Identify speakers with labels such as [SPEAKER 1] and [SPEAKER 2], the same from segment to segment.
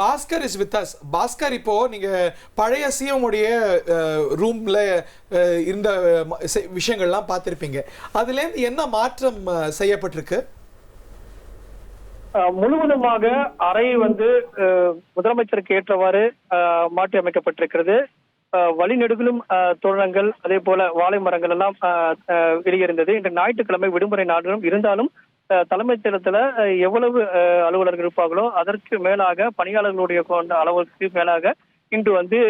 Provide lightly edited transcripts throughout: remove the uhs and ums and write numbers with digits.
[SPEAKER 1] Bhaskar is with us. Bhaskar, இப்போ நீங்க பழைய சிஎம் உடைய ரூம்ல இருந்த விஷயங்கள்லாம் பார்த்திருப்பீங்க. அதுல இருந்து என்ன மாற்றம் செய்யப்பட்டிருக்கு?
[SPEAKER 2] முழுவதுமாக அறை முதலமைச்சருக்கு ஏற்றவாறு மாற்றி அமைக்கப்பட்டிருக்கிறது. வழிநெடுகிலும் தோரணங்கள், அதே போல வாழை மரங்கள் எல்லாம் வெளியிருந்தது. இன்று ஞாயிற்றுக்கிழமை விடுமுறை நாளும் இருந்தாலும் தலைமைச் செயலகத்துல எவ்வளவு அலுவலர்கள் இருப்பார்களோ அதற்கு மேலாக பணியாளர்களுடைய அளவுக்கு மேலாக இன்று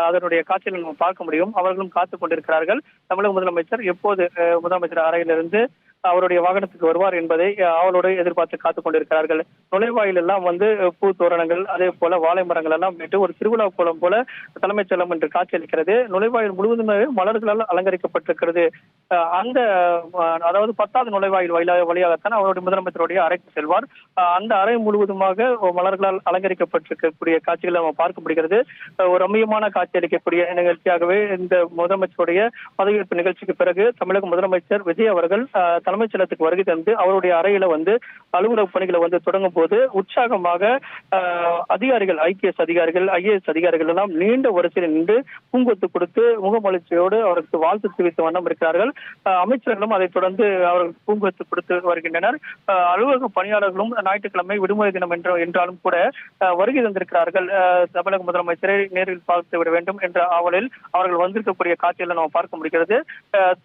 [SPEAKER 2] அதனுடைய காட்சிகளை நம்ம பார்க்க முடியும். அவர்களும் காத்துக் கொண்டிருக்கிறார்கள். தமிழக முதலமைச்சர் எப்போது முதலமைச்சர் அறையிலிருந்து அவருடைய வாகனத்துக்கு வருவார் என்பதை அவளோடு எதிர்பார்த்து காத்துக் கொண்டிருக்கிறார்கள். நுழைவாயில் எல்லாம் பூ தோரணங்கள், அதே போல வாழை மரங்கள் எல்லாம் விட்டு ஒரு திருவிழா கோலம் போல தலைமைச் செயலம் என்று காட்சியளிக்கிறது. நுழைவாயில் முழுவதுமே மலர்களால் அலங்கரிக்கப்பட்டிருக்கிறது. அதாவது 10வது நுழைவாயில் வழியாகத்தான் அவருடைய முதலமைச்சருடைய அறைக்கு செல்வார். அந்த அறை முழுவதுமாக மலர்களால் அலங்கரிக்கப்பட்டிருக்கக்கூடிய காட்சிகளை நம்ம பார்க்க முடிகிறது. ஒரு ரம்மியமான காட்சி அளிக்கக்கூடிய நிகழ்ச்சியாகவே இந்த முதலமைச்சருடைய பதவியேற்பு நிகழ்ச்சிக்கு பிறகு தமிழக முதலமைச்சர் விஜய் அவர்கள் தலைமைச் செயலகத்துக்கு வருகை தந்து அவருடைய அறையில அலுவலக பணிகளை தொடங்கும் போது உற்சாகமாக அதிகாரிகள், ஐபிஎஸ் அதிகாரிகள், ஐஏஎஸ் அதிகாரிகள் எல்லாம் நீண்ட வரிசையில் நின்று பூங்கொத்து கொடுத்து முகமலர்ச்சியோடு அவருக்கு வாழ்த்து தெரிவித்த வண்ணம் இருக்கிறார்கள். அமைச்சர்களும் அதைத் தொடர்ந்து அவர்களுக்கு பூங்கொத்து கொடுத்து வருகின்றனர். அலுவலக பணியாளர்களும் ஞாயிற்றுக்கிழமை விடுமுறை தினம் என்றாலும் கூட வருகை தந்திருக்கிறார்கள். தமிழக முதலமைச்சரை நேரில் பார்த்து விட வேண்டும் என்ற ஆவலில் அவர்கள் வந்திருக்கக்கூடிய காட்சிகளை நாம் பார்க்க முடிகிறது.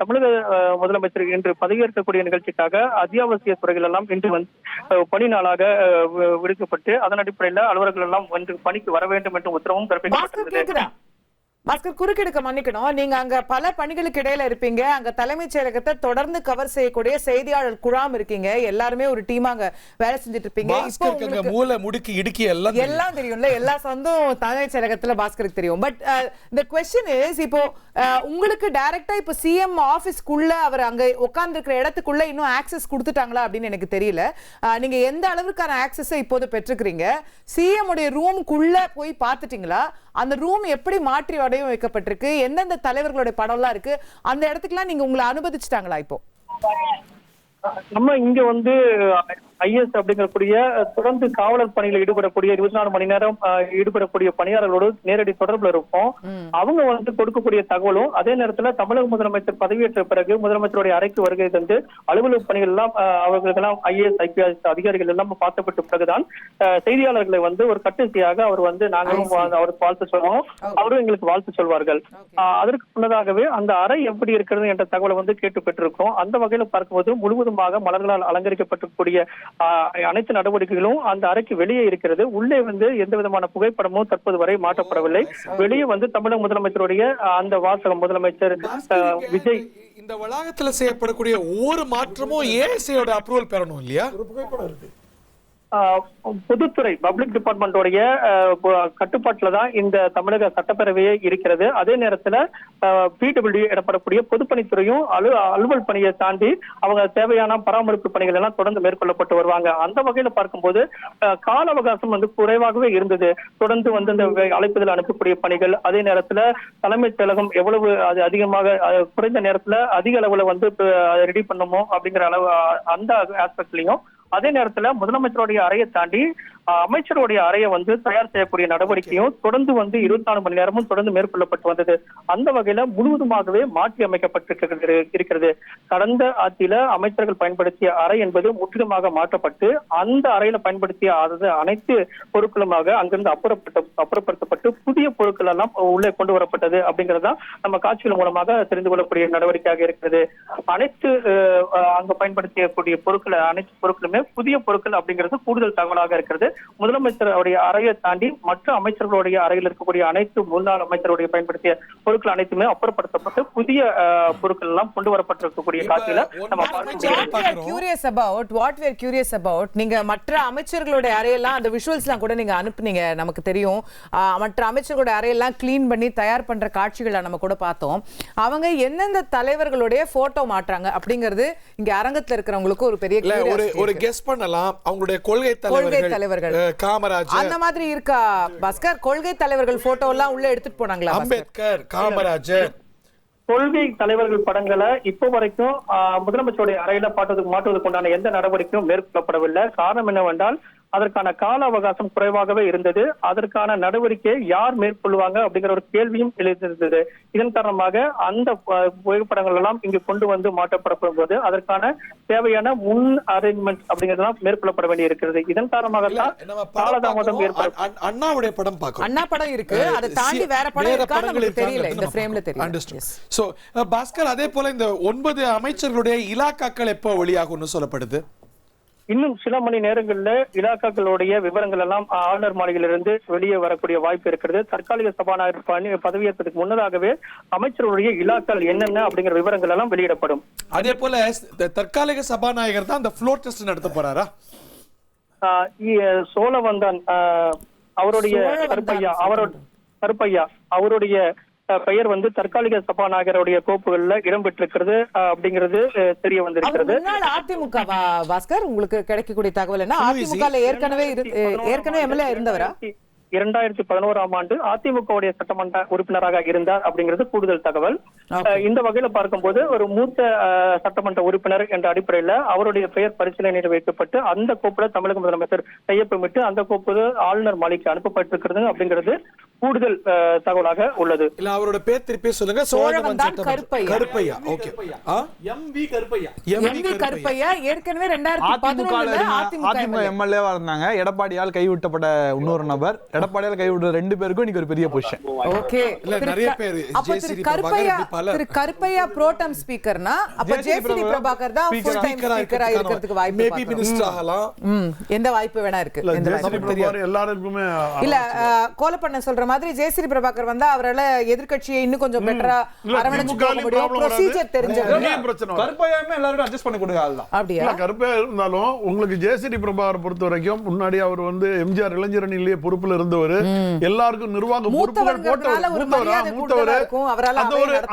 [SPEAKER 2] தமிழக முதலமைச்சர் இன்று பதவியேற்கக்கூடிய நிகழ்ச்சிக்காக அத்தியாவசிய துறைகள் எல்லாம் இன்று பணி நாளாக விடுக்கப்பட்டு அதன் அடிப்படையில் அலுவலர்கள் எல்லாம் பணிக்கு வர வேண்டும் என்று உத்தரவும் பிறப்பிக்கப்பட்டது.
[SPEAKER 3] பாஸ்கர், குறுக்கெடுக்க மன்னிக்கணும். நீங்க அங்க பல பணிகளுக்கு இடையில இருப்பீங்க. அங்க தலைமைச் செயலகத்தை தொடர்ந்து கவர் செய்யக்கூடிய செய்தியாளர் குழாம் இருக்கீங்க. எல்லாருமே ஒரு டீமா அங்க வேலை செஞ்சுட்டு இருப்பீங்க. எல்லாம் தெரியும்ல, எல்லா சொந்தம் தலைமைச் செயலகத்துல பாஸ்கருக்கு தெரியும். பட் the question is, இப்போ உங்களுக்கு டைரக்டா இப்ப சிஎம் ஆபீஸ்க்குள்ள அவர் அங்க உட்கார்ந்து இருக்கிற இடத்துக்குள்ள இன்னும் ஆக்சஸ் கொடுத்துட்டாங்களா அப்படின்னு எனக்கு தெரியல. நீங்க எந்த அளவுக்கான ஆக்சஸை இப்போது பெற்றுக்கிறீங்க? சிஎம் உடைய ரூமுக்குள்ள போய் பார்த்துட்டீங்களா? அந்த ரூம் எப்படி மாற்றி வடிவம் வைக்கப்பட்டிருக்கு? எந்தெந்த தலைவர்களுடைய படம் எல்லாம் இருக்கு? அந்த இடத்துக்குலாம் நீங்க உங்களை அனுமதிச்சுட்டாங்களா? இப்போ
[SPEAKER 2] நம்ம இங்க ஐஎஸ் அப்படிங்கக்கூடிய தொடர்ந்து காவலர் பணியில் ஈடுபடக்கூடிய 24 மணி நேரம் ஈடுபடக்கூடிய பணியாளர்களோடு நேரடி தொடர்புல இருப்போம். அவங்க கொடுக்கக்கூடிய தகவலும், அதே நேரத்துல தமிழக முதலமைச்சர் பதவியேற்ற பிறகு முதலமைச்சருடைய அறைக்கு வருகை தந்து அலுவலக பணிகள் எல்லாம் அவர்களுக்கெல்லாம் ஐஏஎஸ் ஐபிஎஸ் அதிகாரிகள் எல்லாம் பார்க்கப்பட்ட பிறகுதான் செய்தியாளர்களை ஒரு கட்டுசையாக அவர் நாங்களும் அவருக்கு வாழ்த்து சொல்வோம், அவரும் எங்களுக்கு வாழ்த்து சொல்வார்கள். அதற்கு முன்னதாகவே அந்த அறை எப்படி இருக்கிறது என்ற தகவலை கேட்டு பெற்றிருக்கோம். அந்த வகையில பார்க்கும்போது முழுவதுமாக மலர்களால் அலங்கரிக்கப்பட்டிருக்கக்கூடிய அனைத்து நடவடிக்கைகளும் அந்த அறைக்கு வெளியே இருக்கிறது. உள்ளே எந்த விதமான புகைப்படமும் தற்போது வரை மாற்றப்படவில்லை. வெளியே தமிழக முதலமைச்சருடைய அந்த வாசகம், முதலமைச்சர் விஜய்
[SPEAKER 1] இந்த வளாகத்தில் செய்யப்படக்கூடிய ஒவ்வொரு மாற்றமும் ஏஎஸ்ஐயோட அப்ரூவல் பெறணும் இல்லையா? ஒரு புகைப்படம் இருக்கு.
[SPEAKER 2] பொதுத்துறை பப்ளிக் டிபார்ட்மெண்டோடைய கட்டுப்பாட்டுல தான் இந்த தமிழக சட்டப்பேரவையே இருக்கிறது. அதே நேரத்துல பிடபிள்யூ எனப்படக்கூடிய பொதுப்பணித்துறையும் அலுவல் பணியை தாண்டி அவங்க தேவையான பராமரிப்பு பணிகள் எல்லாம் தொடர்ந்து மேற்கொள்ளப்பட்டு வருவாங்க. அந்த வகையில பார்க்கும்போது கால அவகாசம் குறைவாகவே இருந்தது. தொடர்ந்து இந்த அழைப்புதல் அனுப்பக்கூடிய பணிகள், அதே நேரத்துல தலைமைச் செயலகம் எவ்வளவு அது அதிகமாக குறைந்த நேரத்துல அதிக அளவுல ரெடி பண்ணுமோ அப்படிங்கிற அளவு அந்த ஆஸ்பெக்ட்லயும், அதே நேரத்துல முதலமைச்சருடைய அறையை தாண்டி அமைச்சருடைய அறையை தயார் செய்யக்கூடிய நடவடிக்கையும் தொடர்ந்து 24 மணி நேரமும் தொடர்ந்து மேற்கொள்ளப்பட்டு வந்தது. அந்த வகையில முழுவதுமாகவே மாற்றி அமைக்கப்பட்டிருக்கிறது. கடந்த ஆட்சியில அமைச்சர்கள் பயன்படுத்திய அறை என்பது முற்றிலுமாக மாற்றப்பட்டு அந்த அறையில பயன்படுத்திய அனைத்து பொருட்களுமாக அங்கிருந்து அப்புறப்படுத்தப்பட்டு புதிய பொருட்கள் எல்லாம் உள்ளே கொண்டு வரப்பட்டது அப்படிங்கறதுதான் நம்ம காட்சிகள் மூலமாக தெரிந்து கொள்ளக்கூடிய நடவடிக்கையாக இருக்கிறது. அனைத்து அங்க பயன்படுத்தக்கூடிய பொருட்கள், அனைத்து பொருட்களுமே புதிய பொருட்கள் அப்படிங்கிறது கூடுதல் தகவலாக இருக்கிறது. முதலமைச்சர் அவருடைய அறையை தாண்டி மற்ற அமைச்சர்களுடைய அறையில் இருக்கக்கூடிய அனைத்து முன்னாள் அமைச்சருடைய பயன்படுத்திய பொருட்கள் அனைத்துமே அப்புறப்படுத்தப்பட்டு புதிய பொருட்கள் எல்லாம் கொண்டு வரப்பட்டிருக்கக்கூடிய காட்சியில நம்ம
[SPEAKER 3] நீங்க மற்ற அமைச்சர்களுடைய அறையெல்லாம் அந்த விஷுவல்ஸ்லாம் கூட நீங்க அனுப்புனீங்க, நமக்கு தெரியும். மற்ற அமைச்சர்களுடைய அறையெல்லாம் கிளீன் பண்ணி தயார் பண்ற காட்சிகளை நம்ம கூட பார்த்தோம். அவங்க எந்தெந்த தலைவர்களுடைய போட்டோ மாற்றாங்க அப்படிங்கிறது இங்க அரங்கத்துல இருக்கிறவங்களுக்கு ஒரு பெரிய
[SPEAKER 1] ஒரு கெஸ் பண்ணலாம். அவங்களுடைய கொள்கை தலைவர்கள் காமராஜர்
[SPEAKER 3] அந்த மாதிரி இருக்கா பாஸ்கர்? கொள்கை தலைவர்கள் போட்டோ எல்லாம் உள்ள எடுத்துட்டு போனாங்களா?
[SPEAKER 1] அம்பேத்கர், காமராஜர்
[SPEAKER 2] கொள்கை தலைவர்கள் படங்களை இப்போ வரைக்கும் முதலமைச்சருடைய அறையில மாற்றுவதற்குண்டான எந்த நடவடிக்கையும் மேற்கொள்ளப்படவில்லை. காரணம் என்னவென்றால் அதற்கான கால அவகாசம் குறைவாகவே இருந்தது. அதற்கான நடவடிக்கையை யார் மேற்கொள்வாங்க அப்படிங்கிற ஒரு கேள்வியும் எழுந்திருந்தது. இதன் காரணமாக அந்த புகைப்படங்கள் எல்லாம் இங்கு கொண்டு வந்து மாற்றப்படும் போது அதற்கான தேவையான முன் அரேஞ்ச்மெண்ட் அப்படிங்கறதெல்லாம் மேற்கொள்ளப்பட வேண்டி இருக்கிறது. இதன் காரணமாக காலதாமதம் ஏற்படும்.
[SPEAKER 1] அண்ணாவுடைய படம் பார்க்கிறோம்.
[SPEAKER 3] அண்ணா படம் இருக்கு, அதை தாண்டி வேற படம் இருக்கான்னு நமக்கு தெரியல, இந்த ஃப்ரேம்ல தெரியல.
[SPEAKER 1] சோ பாஸ்கர், அதே போல இந்த 9 அமைச்சர்களுடைய இலாக்காக்கள் எப்போ வெளியாகும்னு சொல்லப்படுது?
[SPEAKER 2] இன்னும் சில மணி நேரங்கள்ல இலாக்காக்களுடைய விவரங்கள் எல்லாம் ஆளுநர் மாளிகையிலிருந்து வெளியே வரக்கூடிய வாய்ப்பு இருக்கிறது. தற்காலிக சபாநாயகர் பதவியேற்பதற்கு முன்னதாகவே அமைச்சருடைய இலாக்காக்கள் என்னென்ன அப்படிங்கிற விவரங்கள் எல்லாம் வெளியிடப்படும்.
[SPEAKER 1] அதே போல தற்காலிக சபாநாயகர் தான் அந்த ஃப்ளோர் டெஸ்ட் நடத்த போறாரா?
[SPEAKER 2] சோழவந்தான் அவருடைய கருப்பையா அவருடைய பெயர் வந்து தற்காலிக சபாநாயகருடைய கோப்புகள்ல இடம்பெற்றிருக்கிறது அப்படிங்கிறது தெரிய வந்திருக்கிறது.
[SPEAKER 3] அதிமுக பாஸ்கர், உங்களுக்கு கிடைக்கக்கூடிய தகவல் என்ன? அதிமுக ஏற்கனவே எம்எல்ஏ இருந்தவரா?
[SPEAKER 2] 2011ஆம் ஆண்டு அதிமுகவுடைய சட்டமன்ற உறுப்பினராக இருந்தார் அப்படிங்கிறது கூடுதல் தகவல். இந்த வகையில பார்க்கும்போது ஒரு மூத்த சட்டமன்ற உறுப்பினர் என்ற அடிப்படையில அவருடைய பெயர் பரிசீலனையில் வைக்கப்பட்டு அந்த கோப்புல தமிழக முதலமைச்சர் கையொப்பமிட்டு அந்த கோப்பு ஆளுநர் மாளிகைக்கு அனுப்பப்பட்டிருக்கிறது அப்படிங்கிறது கூடுதல் தகவலாக உள்ளது.
[SPEAKER 1] இல்ல, அவரோட பேர் திருப்பி சொல்லுங்க.
[SPEAKER 3] சோழவந்தான் கருப்பையா.
[SPEAKER 1] Okay,
[SPEAKER 4] MP Karuppaiah.
[SPEAKER 3] கருப்பையா ஏற்கனவே 2011
[SPEAKER 4] அதிமுக எம்எல்ஏவா இருந்தாங்க. எடப்பாடியால் கைவிட்டப்பட்ட இன்னொரு நபர், எடப்பாடியால் கைவிட்ட 2 பேருக்கும் இன்னைக்கு ஒரு பெரிய பொசிஷன்.
[SPEAKER 3] ஓகே,
[SPEAKER 1] இல்ல நிறைய பேர்
[SPEAKER 3] கருப்பையா புரோடம் ஸ்பீக்கர்னா அப்ப ஜெயஸ்ரீ பிரபாகர் தான் ஃபுல் டைம் ஸ்பீக்கரா இருக்கிறதுக்கு வாய்ப்பு,
[SPEAKER 1] மேபி மினிஸ்டர் ஆகலாம்.
[SPEAKER 3] எந்த வாய்ப்பு வேணா இருக்கு.
[SPEAKER 4] எல்லாருக்குமே
[SPEAKER 3] இல்ல கோலப்பண்ண சொல்ற மாதிரி ஜெயஸ்ரீ பிரபாகர் வந்தா அவரால எதிர்க்கட்சியை இன்னும் கொஞ்சம் பெட்டரா அரவணைச்சு போக முடியும். ப்ரொசீஜர் தெரிஞ்சவங்க.
[SPEAKER 4] கருப்பையாமே எல்லாரும் அட்ஜஸ்ட் பண்ண கூடிய ஆள் தான்.
[SPEAKER 3] அப்படியே
[SPEAKER 5] கருப்பையா இருந்தாலும் உங்களுக்கு ஜெயஸ்ரீ பிரபாகர் பொறுத்த வரைக்கும் முன்னாடி அவர் வந்து எம்ஜிஆர் இளைஞரணியிலேயே பொறுப்புல இருந்தவர், எல்லாருக்கும் நிர்வாக பொறுப்புகள் மூத்தவர்.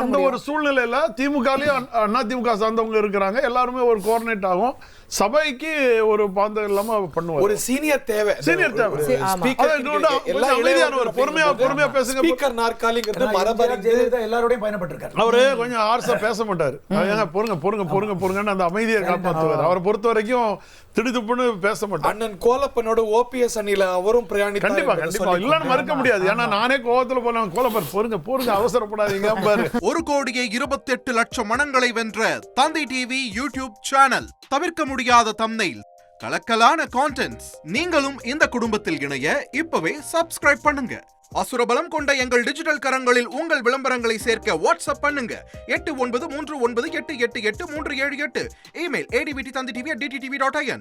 [SPEAKER 5] அந்த ஒரு சூழ்நிலையில திமுகலயும் அதிமுக சார்ந்தவங்க இருக்கிறாங்க. எல்லாருமே ஒரு கோஆர்டினேட் ஆகும். சபைக்கு ஒரு பாந்தம் இல்லாம பண்ணுவார்.
[SPEAKER 1] ஒரு சீனியர் தேவை.
[SPEAKER 5] பொறுமையா பேசுங்க.
[SPEAKER 1] ஸ்பீக்கர் நாற்காலிங்கிறது மரபறிந்து
[SPEAKER 4] எல்லாரோடையும் பயணப்பட்டிருக்காரு.
[SPEAKER 5] அவரு கொஞ்சம் ஆர்ஸா பேச மாட்டாரு. பொறுங்கன்னு அந்த அமைதியை காப்பாற்றுவார். அவரை பொறுத்த வரைக்கும் திடுதுப்புன்னு பேச மாட்டார்.
[SPEAKER 1] அண்ணன் கோலப்பனோட ஓபிஎஸ் அணியில அவரும் பிரயாணி.
[SPEAKER 5] கண்டிப்பா இல்லன்னு மறுக்க முடியாது. ஏன்னா நானே கோவத்துல போன கோலப்பன் பொறுங்க அவசரப்படாதீங்க.
[SPEAKER 6] 1,28,00,000 மனங்களை வென்ற தந்தை டிவி யூடியூப் சேனல். தவிர்க்க முடியாத தம்ப்நெயில், கலக்கலான கான்டென்ட்ஸ். நீங்களும் இந்த குடும்பத்தில் இணைய இப்பவே சப்ஸ்கிரைப் பண்ணுங்க. அசுரபலம் கொண்ட எங்கள் டிஜிட்டல் கரங்களில் உங்கள் விளம்பரங்களை சேர்க்க வாட்ஸ்அப் பண்ணுங்க. 893988883778. Email advttantitv@dttv.in.